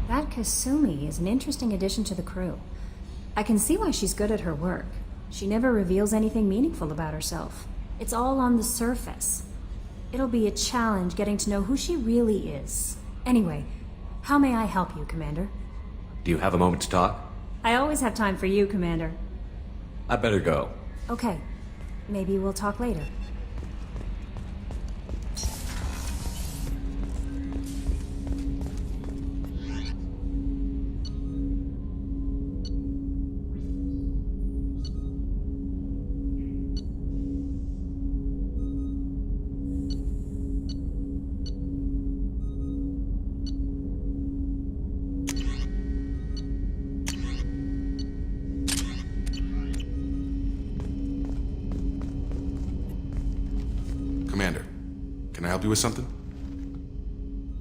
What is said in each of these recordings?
That Kasumi is an interesting addition to the crew. I can see why she's good at her work. She never reveals anything meaningful about herself. It's all on the surface. It'll be a challenge getting to know who she really is. Anyway, how may I help you, Commander? Do you have a moment to talk? I always have time for you, Commander. I better go. Okay. Maybe we'll talk later. Commander, can I help you with something?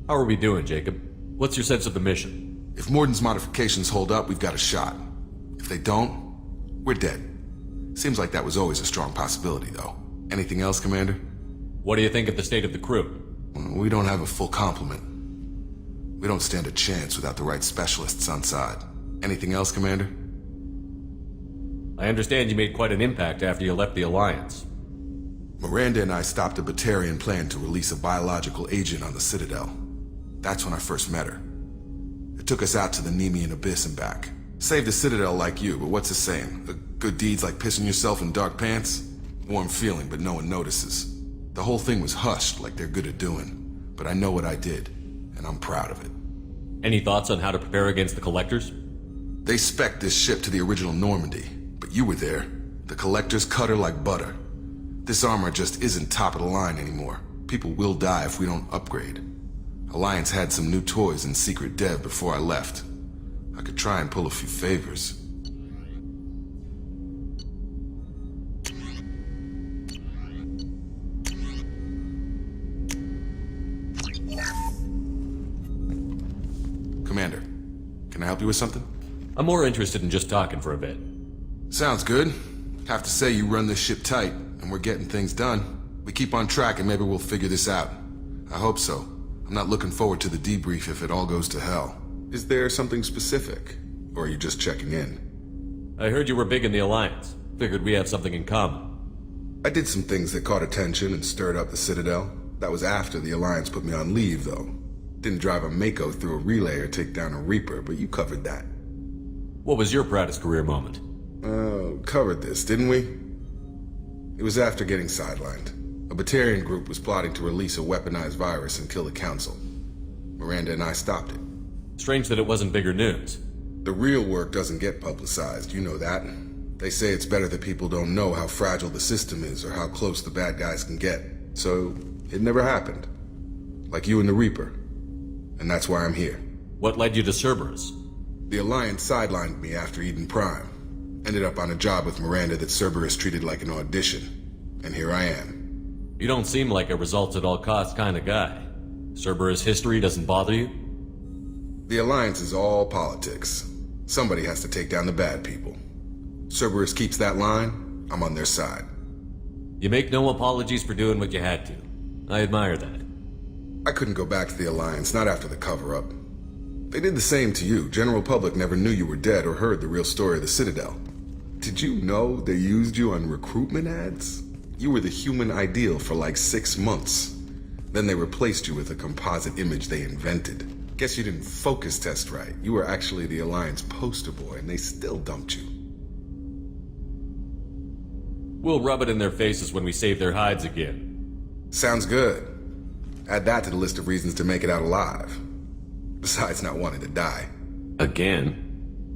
How are we doing, Jacob? What's your sense of the mission? If Mordin's modifications hold up, we've got a shot. If they don't, we're dead. Seems like that was always a strong possibility, though. Anything else, Commander? What do you think of the state of the crew? We don't have a full complement. We don't stand a chance without the right specialists on side. Anything else, Commander? I understand you made quite an impact after you left the Alliance. Miranda and I stopped a Batarian plan to release a biological agent on the Citadel. That's when I first met her. It took us out to the Nemean Abyss and back. Saved the Citadel like you, but what's the saying? Good deeds like pissing yourself in dark pants? Warm feeling, but no one notices. The whole thing was hushed like they're good at doing. But I know what I did, and I'm proud of it. Any thoughts on how to prepare against the Collectors? They spec'd this ship to the original Normandy, but you were there. The Collectors cut her like butter. This armor just isn't top of the line anymore. People will die if we don't upgrade. Alliance had some new toys in secret dev before I left. I could try and pull a few favors. Commander, can I help you with something? I'm more interested in just talking for a bit. Sounds good. Have to say you run this ship tight, and we're getting things done. We keep on track and maybe we'll figure this out. I hope so. I'm not looking forward to the debrief if it all goes to hell. Is there something specific? Or are you just checking in? I heard you were big in the Alliance. Figured we have something in common. I did some things that caught attention and stirred up the Citadel. That was after the Alliance put me on leave, though. Didn't drive a Mako through a relay or take down a Reaper, but you covered that. What was your proudest career moment? Covered this, didn't we? It was after getting sidelined. A Batarian group was plotting to release a weaponized virus and kill the Council. Miranda and I stopped it. Strange that it wasn't bigger news. The real work doesn't get publicized, you know that. They say it's better that people don't know how fragile the system is or how close the bad guys can get. So, it never happened. Like you and the Reaper. And that's why I'm here. What led you to Cerberus? The Alliance sidelined me after Eden Prime. Ended up on a job with Miranda that Cerberus treated like an audition. And here I am. You don't seem like a results-at-all-costs kind of guy. Cerberus history doesn't bother you? The Alliance is all politics. Somebody has to take down the bad people. Cerberus keeps that line, I'm on their side. You make no apologies for doing what you had to. I admire that. I couldn't go back to the Alliance, not after the cover-up. They did the same to you. General public never knew you were dead or heard the real story of the Citadel. Did you know they used you on recruitment ads? You were the human ideal for like 6 months. Then they replaced you with a composite image they invented. Guess you didn't focus test right. You were actually the Alliance poster boy, and they still dumped you. We'll rub it in their faces when we save their hides again. Sounds good. Add that to the list of reasons to make it out alive. Besides not wanting to die. Again?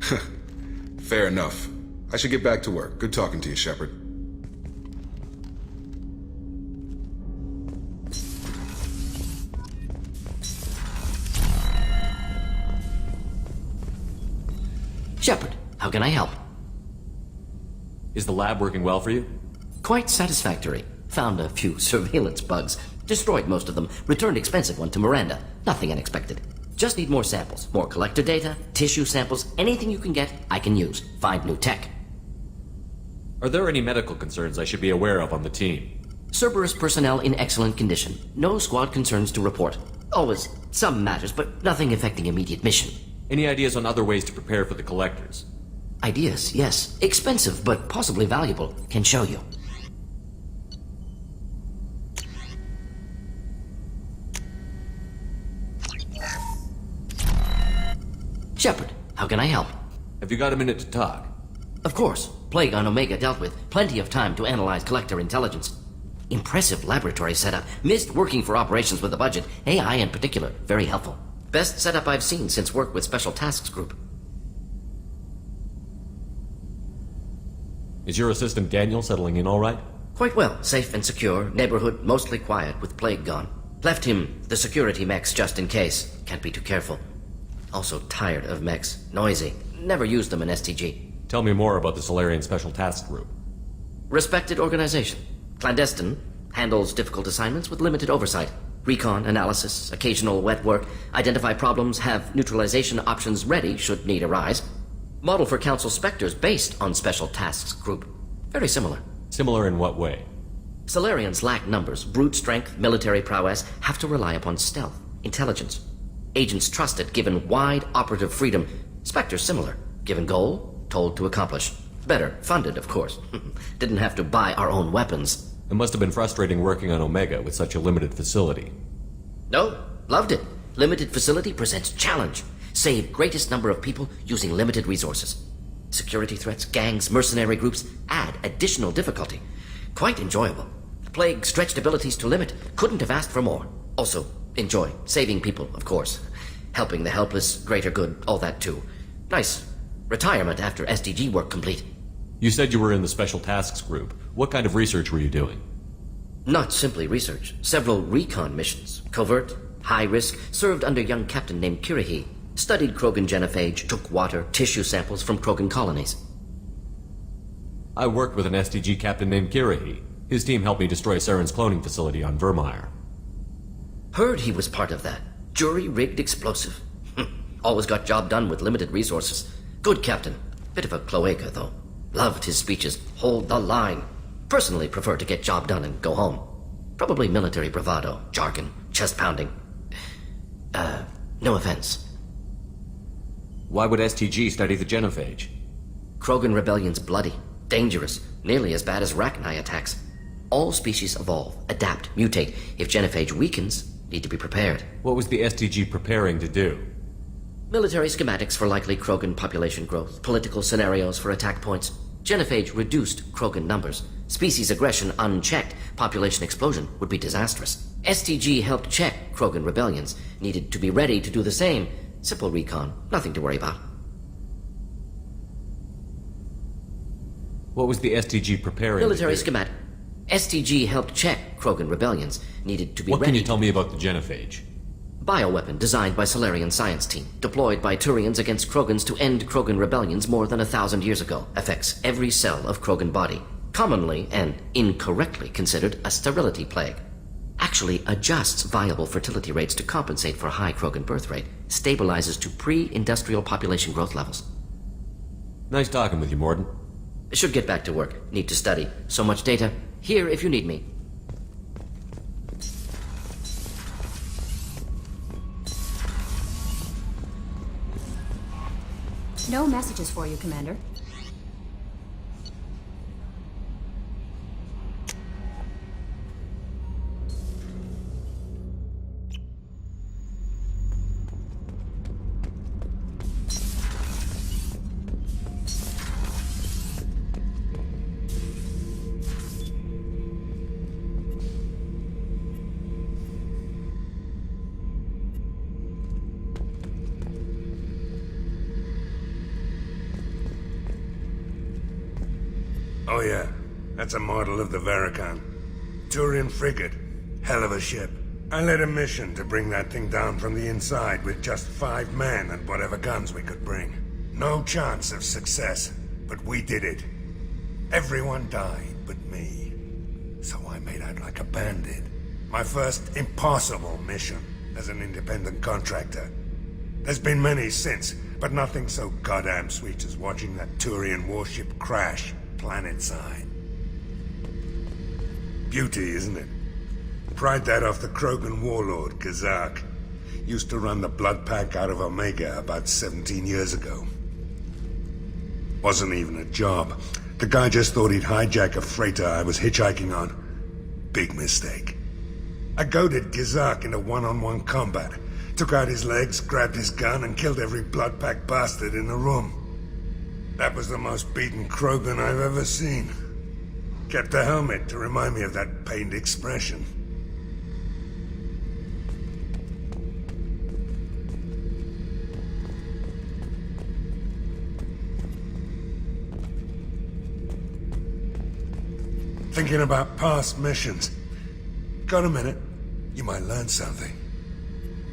Fair enough. I should get back to work. Good talking to you, Shepard. Shepard, how can I help? Is the lab working well for you? Quite satisfactory. Found a few surveillance bugs. Destroyed most of them. Returned expensive one to Miranda. Nothing unexpected. Just need more samples. More collector data, tissue samples, anything you can get, I can use. Find new tech. Are there any medical concerns I should be aware of on the team? Cerberus personnel in excellent condition. No squad concerns to report. Always some matters, but nothing affecting immediate mission. Any ideas on other ways to prepare for the collectors? Ideas, yes. Expensive, but possibly valuable. Can show you. Shepard, how can I help? Have you got a minute to talk? Of course. Plague on Omega dealt with. Plenty of time to analyze collector intelligence. Impressive laboratory setup. Missed working for operations with a budget. AI in particular. Very helpful. Best setup I've seen since work with Special Tasks Group. Is your assistant Daniel settling in all right? Quite well. Safe and secure. Neighborhood mostly quiet with Plague gone. Left him the security mechs just in case. Can't be too careful. Also tired of mechs. Noisy. Never used them in STG. Tell me more about the Solarian Special Task Group. Respected organization. Clandestine. Handles difficult assignments with limited oversight. Recon, analysis, occasional wet work. Identify problems, have neutralization options ready should need arise. Model for Council Spectres based on Special Tasks Group. Very similar. Similar in what way? Solarians lack numbers, brute strength, military prowess, have to rely upon stealth, intelligence. Agents trusted, given wide operative freedom. Spectres similar. Given goal, told to accomplish. Better, funded, of course. Didn't have to buy our own weapons. It must have been frustrating working on Omega with such a limited facility. No, loved it. Limited facility presents challenge. Save greatest number of people using limited resources. Security threats, gangs, mercenary groups add additional difficulty. Quite enjoyable. Plague stretched abilities to limit. Couldn't have asked for more. Also, enjoy. Saving people, of course. Helping the helpless, greater good, all that too. Nice. Retirement after SDG work complete. You said you were in the Special Tasks Group. What kind of research were you doing? Not simply research. Several recon missions. Covert, high risk, served under young captain named Kirihi. Studied Krogan genophage, took water, tissue samples from Krogan colonies. I worked with an SDG captain named Kirihi. His team helped me destroy Saren's cloning facility on Vermeer. Heard he was part of that. Jury-rigged explosive. Always got job done with limited resources. Good captain. Bit of a cloaca, though. Loved his speeches. Hold the line. Personally prefer to get job done and go home. Probably military bravado, jargon, chest pounding. No offense. Why would STG study the genophage? Krogan rebellion's bloody, dangerous, nearly as bad as Rachni attacks. All species evolve, adapt, mutate. If genophage weakens, need to be prepared. What was the STG preparing to do? Military schematics for likely Krogan population growth, political scenarios for attack points. Genophage reduced Krogan numbers. Species aggression unchecked, population explosion would be disastrous. STG helped check Krogan rebellions, needed to be ready to do the same. Simple recon, nothing to worry about. What was the STG preparing Military to do? schematic. STG helped check Krogan rebellions, needed to be What ready. can you tell me about the genophage? Bioweapon designed by Solarian science team, deployed by Turians against Krogans to end Krogan rebellions more than 1,000 years ago. Affects every cell of Krogan body. Commonly and incorrectly considered a sterility plague. Actually adjusts viable fertility rates to compensate for high Krogan birth rate. Stabilizes to pre-industrial population growth levels. Nice talking with you, Mordin. Should get back to work. Need to study. So much data. Here if you need me. No messages for you, Commander. Oh yeah, that's a model of the Vericon. Turian frigate. Hell of a ship. I led a mission to bring that thing down from the inside with just 5 men and whatever guns we could bring. No chance of success, but we did it. Everyone died but me. So I made out like a bandit. My first impossible mission as an independent contractor. There's been many since, but nothing so goddamn sweet as watching that Turian warship crash planet-side. Beauty, isn't it? Pried that off the Krogan warlord, Kazak. used to run the blood pack out of Omega about 17 years ago. Wasn't even a job. The guy just thought he'd hijack a freighter I was hitchhiking on. Big mistake. I goaded Gizak into one-on-one combat. Took out his legs, grabbed his gun, and killed every blood pack bastard in the room. That was the most beaten Krogan I've ever seen. Kept a helmet to remind me of that pained expression. Thinking about past missions. Got a minute? You might learn something.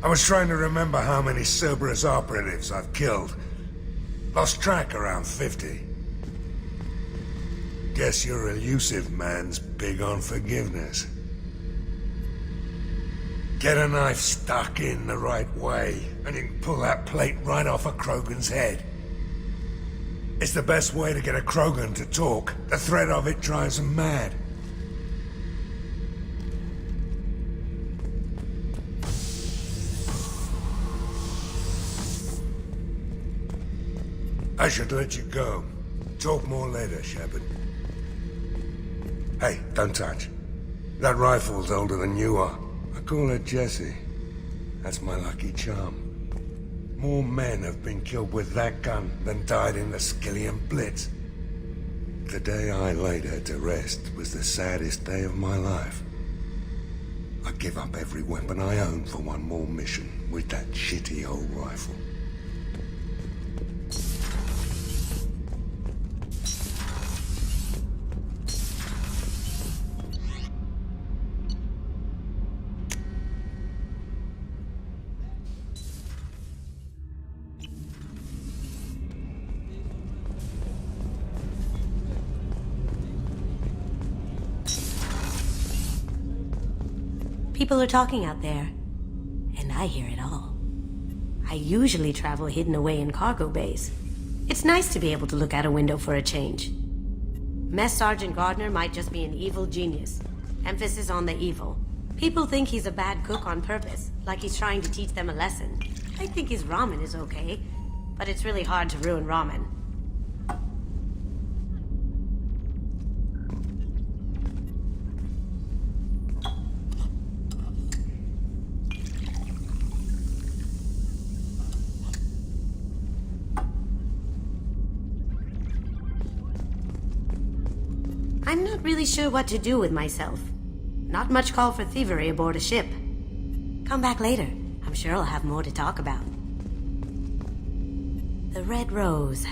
I was trying to remember how many Cerberus operatives I've killed. Lost track around 50. Guess your elusive man's big on forgiveness. Get a knife stuck in the right way, and you can pull that plate right off a Krogan's head. It's the best way to get a Krogan to talk. The threat of it drives them mad. I should let you go. Talk more later, Shepard. Hey, don't touch. That rifle's older than you are. I call her Jessie. That's my lucky charm. More men have been killed with that gun than died in the Skillian Blitz. The day I laid her to rest was the saddest day of my life. I'd give up every weapon I own for one more mission with that shitty old rifle. People are talking out there, and I hear it all. I usually travel hidden away in cargo bays. It's nice to be able to look out a window for a change. Mess Sergeant Gardner might just be an evil genius. Emphasis on the evil. People think he's a bad cook on purpose, like he's trying to teach them a lesson. I think his ramen is okay, but it's really hard to ruin ramen. I'm not really sure what to do with myself. Not much call for thievery aboard a ship. Come back later. I'm sure I'll have more to talk about. The Red Rose.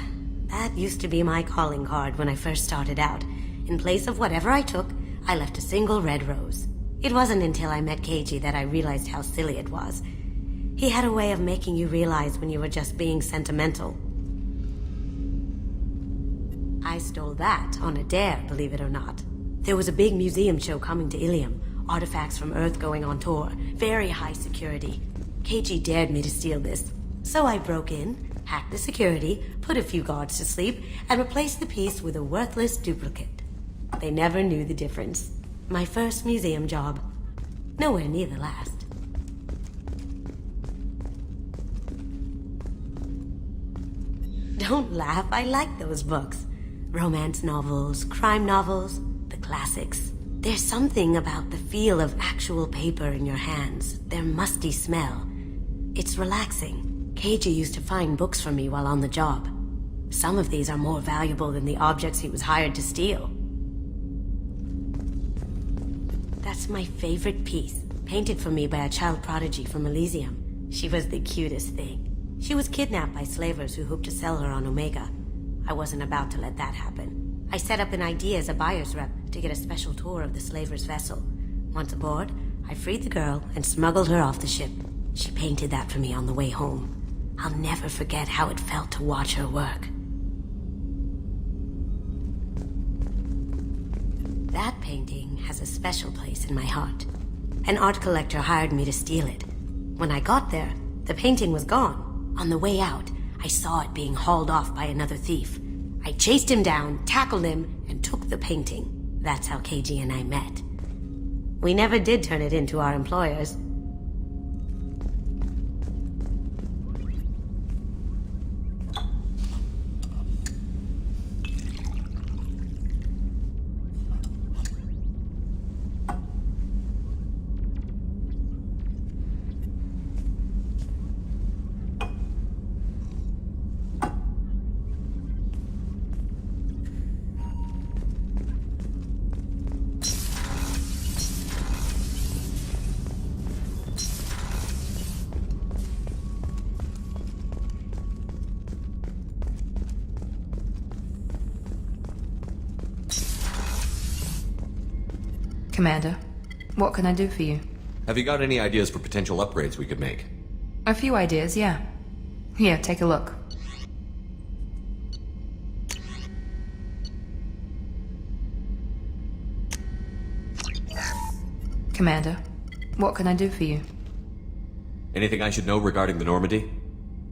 That used to be my calling card when I first started out. In place of whatever I took, I left a single red rose. It wasn't until I met KG that I realized how silly it was. He had a way of making you realize when you were just being sentimental. I stole that on a dare, believe it or not. There was a big museum show coming to Ilium. Artifacts from Earth going on tour. Very high security. KG dared me to steal this. So I broke in, hacked the security, put a few guards to sleep, and replaced the piece with a worthless duplicate. They never knew the difference. My first museum job. Nowhere near the last. Don't laugh, I like those books. Romance novels, crime novels, the classics. There's something about the feel of actual paper in your hands, their musty smell. It's relaxing. KG used to find books for me while on the job. Some of these are more valuable than the objects he was hired to steal. That's my favorite piece, painted for me by a child prodigy from Elysium. She was the cutest thing. She was kidnapped by slavers who hoped to sell her on Omega. I wasn't about to let that happen. I set up an idea as a buyer's rep to get a special tour of the slaver's vessel. Once aboard, I freed the girl and smuggled her off the ship. She painted that for me on the way home. I'll never forget how it felt to watch her work. That painting has a special place in my heart. An art collector hired me to steal it. When I got there, the painting was gone. On the way out, I saw it being hauled off by another thief. I chased him down, tackled him, and took the painting. That's how KG and I met. We never did turn it into our employers. Commander, what can I do for you? Have you got any ideas for potential upgrades we could make? A few ideas, yeah. Here, take a look. Commander, what can I do for you? Anything I should know regarding the Normandy?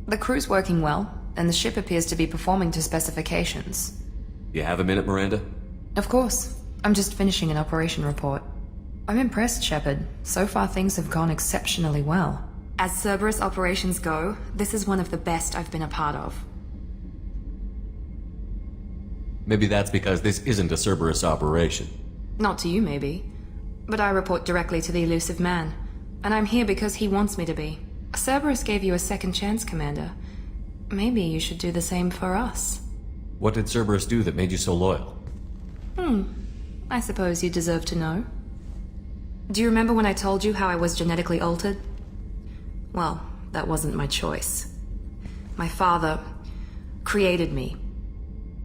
The crew's working well, and the ship appears to be performing to specifications. You have a minute, Miranda? Of course. I'm just finishing an operation report. I'm impressed, Shepard. So far things have gone exceptionally well. As Cerberus operations go, this is one of the best I've been a part of. Maybe that's because this isn't a Cerberus operation. Not to you, maybe. But I report directly to the elusive man. And I'm here because he wants me to be. Cerberus gave you a second chance, Commander. Maybe you should do the same for us. What did Cerberus do that made you so loyal? I suppose you deserve to know. Do you remember when I told you how I was genetically altered? Well, that wasn't my choice. My father created me.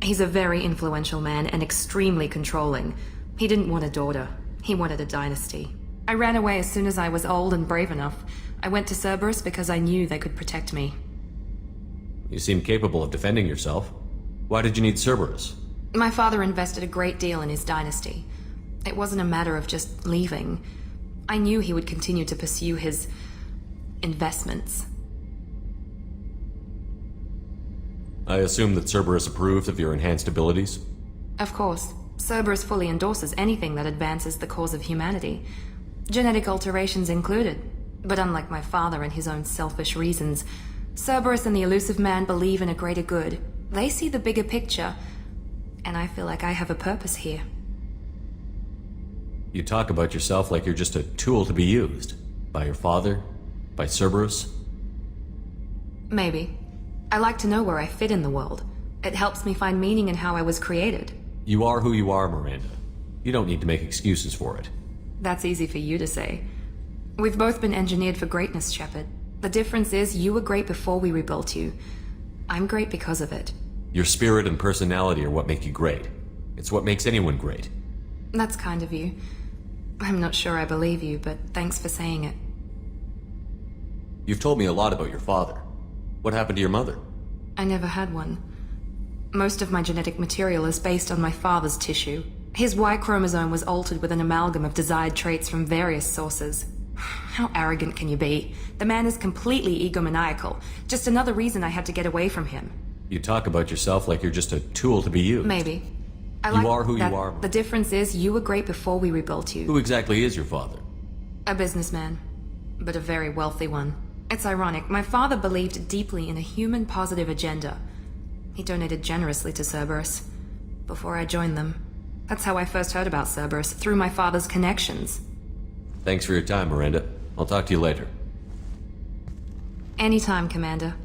He's a very influential man and extremely controlling. He didn't want a daughter. He wanted a dynasty. I ran away as soon as I was old and brave enough. I went to Cerberus because I knew they could protect me. You seem capable of defending yourself. Why did you need Cerberus? My father invested a great deal in his dynasty. It wasn't a matter of just leaving. I knew he would continue to pursue his investments. I assume that Cerberus approved of your enhanced abilities? Of course, Cerberus fully endorses anything that advances the cause of humanity. Genetic alterations included. But unlike my father and his own selfish reasons, Cerberus and the elusive man believe in a greater good. They see the bigger picture, and I feel like I have a purpose here. You talk about yourself like you're just a tool to be used. By your father? By Cerberus? Maybe. I like to know where I fit in the world. It helps me find meaning in how I was created. You are who you are, Miranda. You don't need to make excuses for it. That's easy for you to say. We've both been engineered for greatness, Shepard. The difference is you were great before we rebuilt you. I'm great because of it. Your spirit and personality are what make you great. It's what makes anyone great. That's kind of you. I'm not sure I believe you, but thanks for saying it. You've told me a lot about your father. What happened to your mother? I never had one. Most of my genetic material is based on my father's tissue. His Y chromosome was altered with an amalgam of desired traits from various sources. How arrogant can you be? The man is completely egomaniacal. Just another reason I had to get away from him. You talk about yourself like you're just a tool to be used. Maybe. You are who you are. The difference is you were great before we rebuilt you. Who exactly is your father? A businessman, but a very wealthy one. It's ironic. My father believed deeply in a human-positive agenda. He donated generously to Cerberus before I joined them. That's how I first heard about Cerberus, through my father's connections. Thanks for your time, Miranda. I'll talk to you later. Anytime, Commander.